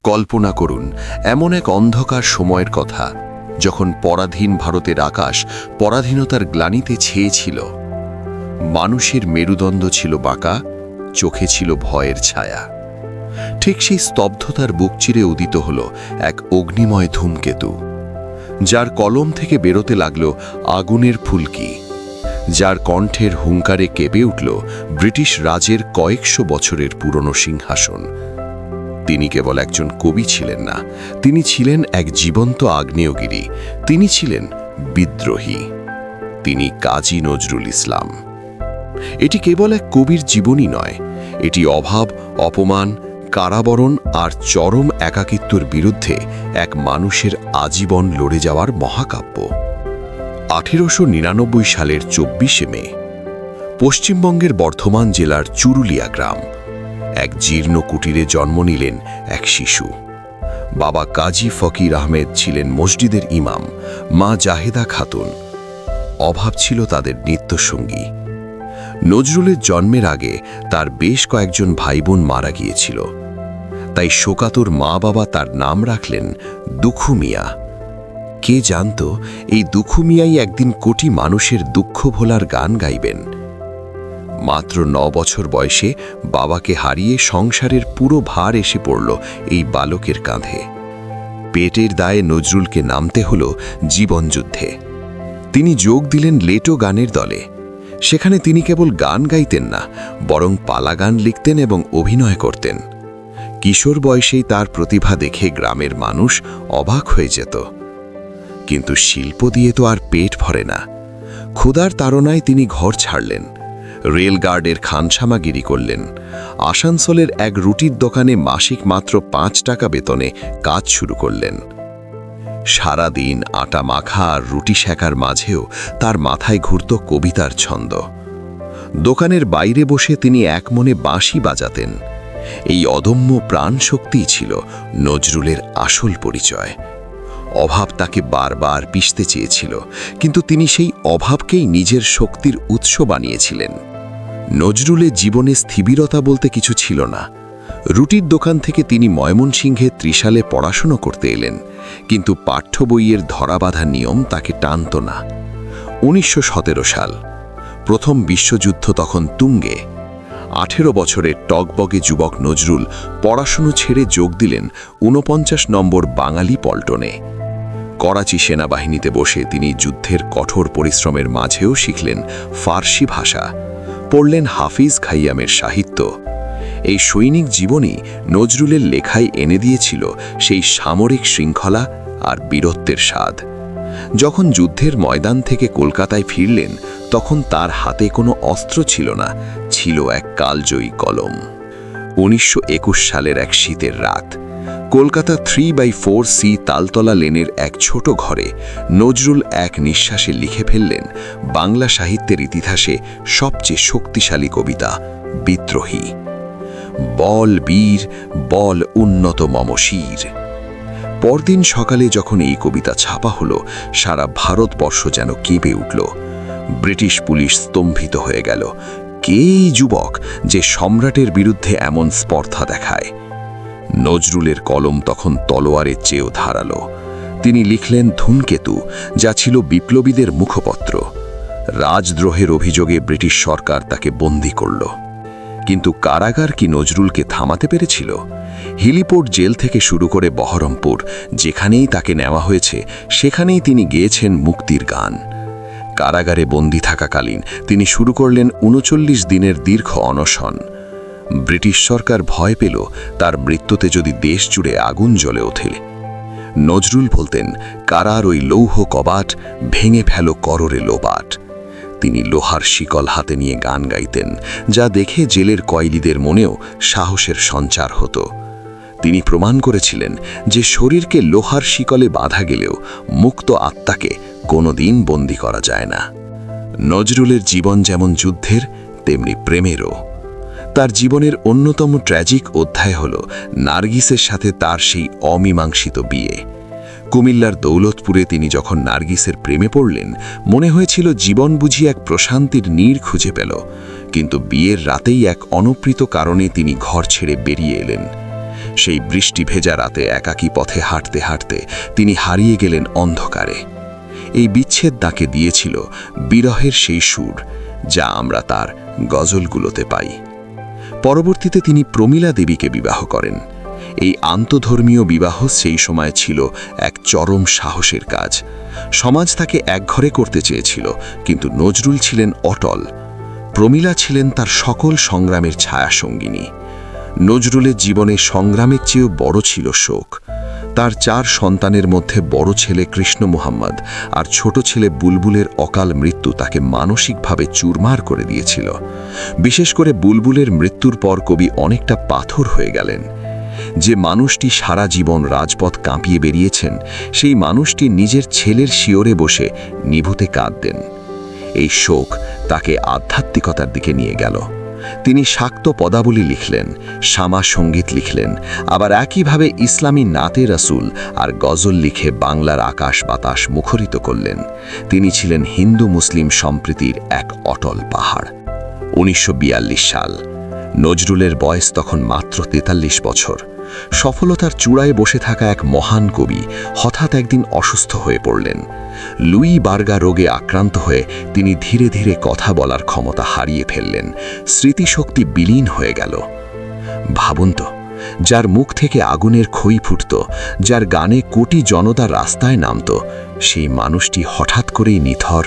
কল্পনা করুন এমন এক অন্ধকার সময়ের কথা যখন পরাধীন ভারতের আকাশ পরাধীনতার গ্লানিতে ছেয়েছিল। মানুষের মেরুদণ্ড ছিল বাঁকা, চোখে ছিল ভয়ের ছায়া। ঠিক সেই স্তব্ধতার বুক চিরে উদিত হল এক অগ্নিময় ধূমকেতু, যার কলম থেকে বেরোতে লাগল আগুনের ফুলকি, যার কণ্ঠের হুঙ্কারে কেঁপে উঠল ব্রিটিশ রাজের কয়েকশো বছরের পুরনো সিংহাসন। তিনি কেবল একজন কবি ছিলেন না, তিনি ছিলেন এক জীবন্ত আগ্নেয়গিরি, তিনি ছিলেন বিদ্রোহী, তিনি কাজী নজরুল ইসলাম। এটি কেবল এক কবির জীবনী নয়, এটি অভাব, অপমান, কারাবরণ আর চরম একাকিত্বের বিরুদ্ধে এক মানুষের আজীবন লড়ে যাওয়ার মহাকাব্য। 1899 সালের 24শে মে পশ্চিমবঙ্গের বর্ধমান জেলার চুরুলিয়া গ্রাম এক জীর্ণ কুটিরে জন্ম নিলেন এক শিশু। বাবা কাজী ফকির আহমেদ ছিলেন মসজিদের ইমাম, মা জাহেদা খাতুন। অভাব ছিল তাদের নিত্যসঙ্গী। নজরুলের জন্মের আগে তার বেশ কয়েকজন ভাইবোন মারা গিয়েছিল, তাই শোকাতুর মা বাবা তার নাম রাখলেন দুঃখু মিয়া। কে জানত এই দুঃখু মিয়াই একদিন কোটি মানুষের দুঃখ ভোলার গান গাইবেন। মাত্র 9 বছর বয়সে বাবাকে হারিয়ে সংসারের পুরো ভার এসে পড়ল এই বালকের কাঁধে। পেটের দায়ে নজরুলকে নামতে হল জীবনযুদ্ধে। তিনি যোগ দিলেন লেটো গানের দলে। সেখানে তিনি কেবল গান গাইতেন না, বরং পালা গান লিখতেন এবং অভিনয় করতেন। কিশোর বয়সেই তার প্রতিভা দেখে গ্রামের মানুষ অবাক হয়ে যেত। কিন্তু শিল্প দিয়ে তো আর পেট ভরে না। ক্ষুধার তাড়নায় তিনি ঘর ছাড়লেন, রেলগার্ডের খানসামাগিরি করলেন, আসানসোলের এক রুটির দোকানে মাসিক মাত্র 5 টাকা বেতনে কাজ শুরু করলেন। সারাদিন আটা মাখা আর রুটি সেকার মাঝেও তার মাথায় ঘুরত কবিতার ছন্দ। দোকানের বাইরে বসে তিনি এক মনে বাঁশি বাজাতেন। এই অদম্য প্রাণ শক্তিই ছিল নজরুলের আসল পরিচয়। অভাব তাকে বারবার পিষতে চেয়েছিল, কিন্তু তিনি সেই অভাবকেই নিজের শক্তির উৎস বানিয়েছিলেন। নজরুলের জীবনে স্থিরতা বলতে কিছু ছিল না। রুটির দোকান থেকে তিনি ময়মনসিংহে ত্রিশালে পড়াশুনো করতে এলেন, কিন্তু পাঠ্য বইয়ের ধরাবাঁধা নিয়ম তাকে টানত না। 1917 সাল, প্রথম বিশ্বযুদ্ধ তখন তুঙ্গে। 18 বছরের টগবগে যুবক নজরুল পড়াশুনো ছেড়ে যোগ দিলেন 49 নম্বর বাঙালি পল্টনে। করাচি সেনাবাহিনীতে বসে তিনি যুদ্ধের কঠোর পরিশ্রমের মাঝেও শিখলেন ফার্সি ভাষা, পড়লেন হাফিজ খাইয়ামের সাহিত্য। এই সৈনিক জীবনই নজরুলের লেখায় এনে দিয়েছিল সেই সামরিক শৃঙ্খলা আর বীরত্বের স্বাদ। যখন যুদ্ধের ময়দান থেকে কলকাতায় ফিরলেন, তখন তার হাতে কোনো অস্ত্র ছিল না, ছিল এক কালজয়ী কলম। 1921 সালের এক শীতের রাত, কলকাতা 3/4 সি তালতলা লেনের এক ছোট ঘরে নজরুল এক নিঃশ্বাসে লিখে ফেললেন বাংলা সাহিত্যের ইতিহাসে সবচেয়ে শক্তিশালী কবিতা বিদ্রোহী। বল বীর, বল উন্নত মম শির। পরদিন সকালে যখন এই কবিতা ছাপা হলো, সারা ভারতবর্ষ যেন কেঁপে উঠল। ব্রিটিশ পুলিশ স্তম্ভিত হয়ে গেল। কে এই যুবক যে সম্রাটের বিরুদ্ধে এমন স্পর্ধা দেখায়? নজরুলের কলম তখন তলোয়ারের চেয়েও ধারালো। তিনি লিখলেন ধূমকেতু, যা ছিল বিপ্লবীদের মুখপত্র। রাজদ্রোহের অভিযোগে ব্রিটিশ সরকার তাকে বন্দী করল। কিন্তু কারাগার কি নজরুলকে থামাতে পেরেছিল? হিলিপোর্ট জেল থেকে শুরু করে বহরমপুর, যেখানেই তাকে নেওয়া হয়েছে সেখানেই তিনি গেয়েছেন মুক্তির গান। কারাগারে বন্দী থাকাকালীন তিনি শুরু করলেন 39 দিনের দীর্ঘ অনশন। ব্রিটিশ সরকার ভয় পেল তার মৃত্যুতে যদি দেশ জুড়ে আগুন জ্বলে ওঠে। নজরুল বলতেন, কারার ওই লৌহ কবাট ভেঙে ফেলো কররে লোবাট। তিনি লোহার শিকল হাতে নিয়ে গান গাইতেন, যা দেখে জেলের কয়েদিদের মনেও সাহসের সঞ্চার হতো। তিনি প্রমাণ করেছিলেন যে শরীরকে লোহার শিকলে বাঁধা গেলেও মুক্ত আত্মাকে কোনোদিন বন্দী করা যায় না। নজরুলের জীবন যেমন যুদ্ধের, তেমনি প্রেমেরও। তার জীবনের অন্যতম ট্র্যাজিক অধ্যায় হল নার্গিসের সাথে তার সেই অমীমাংসিত বিয়ে। কুমিল্লার দৌলতপুরে তিনি যখন নার্গিসের প্রেমে পড়লেন, মনে হয়েছিল জীবন বুঝি এক প্রশান্তির নীড় খুঁজে পেল। কিন্তু বিয়ের রাতেই এক অনপ্রিত কারণে তিনি ঘর ছেড়ে বেরিয়ে এলেন। সেই বৃষ্টি ভেজা রাতে একাকী পথে হাঁটতে হাঁটতে তিনি হারিয়ে গেলেন অন্ধকারে। এই বিচ্ছেদ তাকে দিয়েছিল বিরহের সেই সুর, যা আমরা তার গজলগুলোতে পাই। পরবর্তীতে তিনি প্রমীলা দেবীকে বিবাহ করেন। এই আন্তধর্মীয় বিবাহ সেই সময় ছিল এক চরম সাহসের কাজ। সমাজ তাকে একঘরে করতে চেয়েছিল, কিন্তু নজরুল ছিলেন অটল। প্রমীলা ছিলেন তার সকল সংগ্রামের ছায়াসঙ্গিনী। নজরুলের জীবনে সংগ্রামের চেয়েও বড় ছিল শোক। তার 4 সন্তানের মধ্যে বড় ছেলে কৃষ্ণ মুহাম্মদ আর ছোট ছেলে বুলবুলের অকাল মৃত্যু তাকে মানসিকভাবে চুরমার করে দিয়েছিল। বিশেষ করে বুলবুলের মৃত্যুর পর কবি অনেকটা পাথর হয়ে গেলেন। যে মানুষটি সারা জীবন রাজপথ কাঁপিয়ে বেরিয়েছেন, সেই মানুষটি নিজের ছেলের শিয়রে বসে নিভুতে কাঁদতেন। এই শোক তাকে আধ্যাত্মিকতার দিকে নিয়ে গেল। তিনি শাক্ত পদাবলী লিখলেন, শামা সঙ্গীত লিখলেন, আবার একইভাবে ইসলামী নাতে রাসূল আর গজল লিখে বাংলার আকাশ বাতাস মুখরিত করলেন। তিনি ছিলেন হিন্দু মুসলিম সম্প্রীতির এক অটল পাহাড়। 1942 সাল। নজরুলের বয়স তখন মাত্র 43 বছর। সফলতার চূড়ায় বসে থাকা এক মহান কবি হঠাৎ একদিন অসুস্থ হয়ে পড়লেন। লুই বার্গা রোগে আক্রান্ত হয়ে তিনি ধীরে ধীরে কথা বলার ক্ষমতা হারিয়ে ফেললেন। স্মৃতিশক্তি বিলীন হয়ে গেল। ভাবুন তো, যার মুখ থেকে আগুনের খই ফুটত, যার গানে কোটি জনতা রাস্তায় নামত, সেই মানুষটি হঠাৎ করেই নিথর,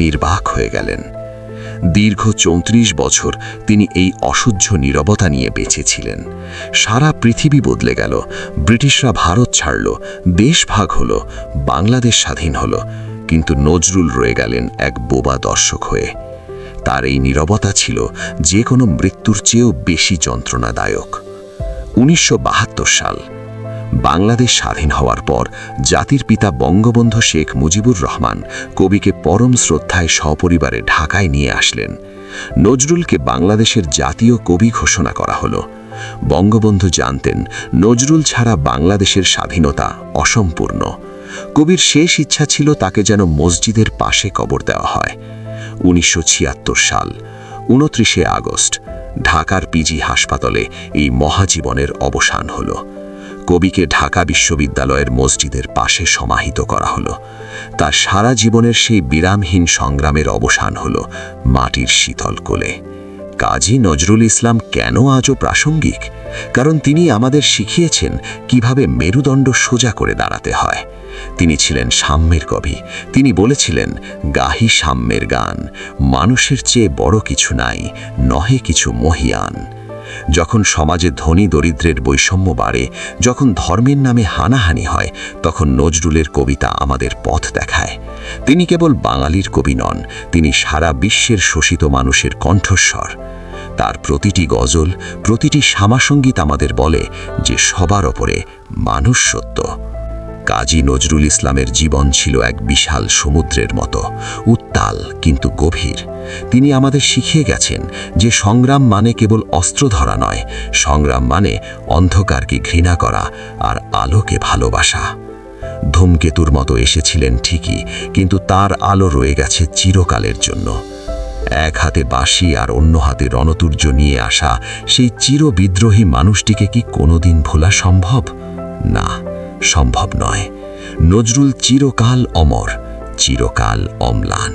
নির্বাক হয়ে গেলেন। দীর্ঘ 34 বছর তিনি এই অসহ্য নীরবতা নিয়ে বেঁচেছিলেন। সারা পৃথিবী বদলে গেল। ব্রিটিশরা ভারত ছাড়ল, দেশ ভাগ হলো, বাংলাদেশ স্বাধীন হলো, কিন্তু নজরুল রয়ে গেলেন এক বোবা দর্শক হয়ে। তার এই নীরবতা ছিল যে কোনো মৃত্যুর চেয়েও বেশি যন্ত্রণাদায়ক। 1972 সাল। বাংলাদেশ স্বাধীন হওয়ার পর জাতির পিতা বঙ্গবন্ধু শেখ মুজিবুর রহমান কবিকে পরম শ্রদ্ধায় সপরিবারে ঢাকায় নিয়ে আসলেন। নজরুলকে বাংলাদেশের জাতীয় কবি ঘোষণা করা হলো। বঙ্গবন্ধু জানতেন নজরুল ছাড়া বাংলাদেশের স্বাধীনতা অসম্পূর্ণ। কবির শেষ ইচ্ছা ছিল তাকে যেন মসজিদের পাশে কবর দেওয়া হয়। 1976 সাল। 29 আগস্ট ঢাকার পিজি হাসপাতালে এই মহাজীবনের অবসান হলো। কবিকে ঢাকা বিশ্ববিদ্যালয়ের মসজিদের পাশে সমাহিত করা হলো। তার সারা জীবনের সেই বিরামহীন সংগ্রামের অবসান হলো মাটির শীতল কোলে। কাজী নজরুল ইসলাম কেন আজও প্রাসঙ্গিক? কারণ তিনি আমাদের শিখিয়েছেন কিভাবে মেরুদণ্ড সোজা করে দাঁড়াতে হয়। তিনি ছিলেন সাম্যের কবি। তিনি বলেছিলেন, গাহি সাম্যের গান, মানুষের চেয়ে বড় কিছু নাই, নহে কিছু মহিয়ান। যখন সমাজে ধনী দরিদ্রের বৈষম্য বাড়ে, যখন ধর্মের নামে হানাহানি হয়, তখন নজরুলের কবিতা আমাদের পথ দেখায়। তিনি কেবল বাঙালির কবি নন, তিনি সারা বিশ্বের শোষিত মানুষের কণ্ঠস্বর। তার প্রতিটি গজল, প্রতিটি শ্যামাসঙ্গীত আমাদের বলে যে সবার ওপরে মানুষ সত্য। কাজী নজরুল ইসলামের জীবন ছিল এক বিশাল সমুদ্রের মতো, উত্তাল কিন্তু গভীর। তিনি আমাদের শিখিয়ে গেছেন যে সংগ্রাম মানে কেবল অস্ত্র ধরা নয়, সংগ্রাম মানে অন্ধকারকে ঘৃণা করা আর আলোকে ভালোবাসা। ধূমকেতুর মতো এসেছিলেন ঠিকই, কিন্তু তার আলো রয়ে গেছে চিরকালের জন্য। এক হাতে বাঁশি আর অন্য হাতে রণতুর্য নিয়ে আসা সেই চিরবিদ্রোহী মানুষটিকে কি কোনোদিন ভোলা সম্ভব? না, সম্ভব নয়। নজরুল চিরকাল অমর, চিরকাল অম্লান।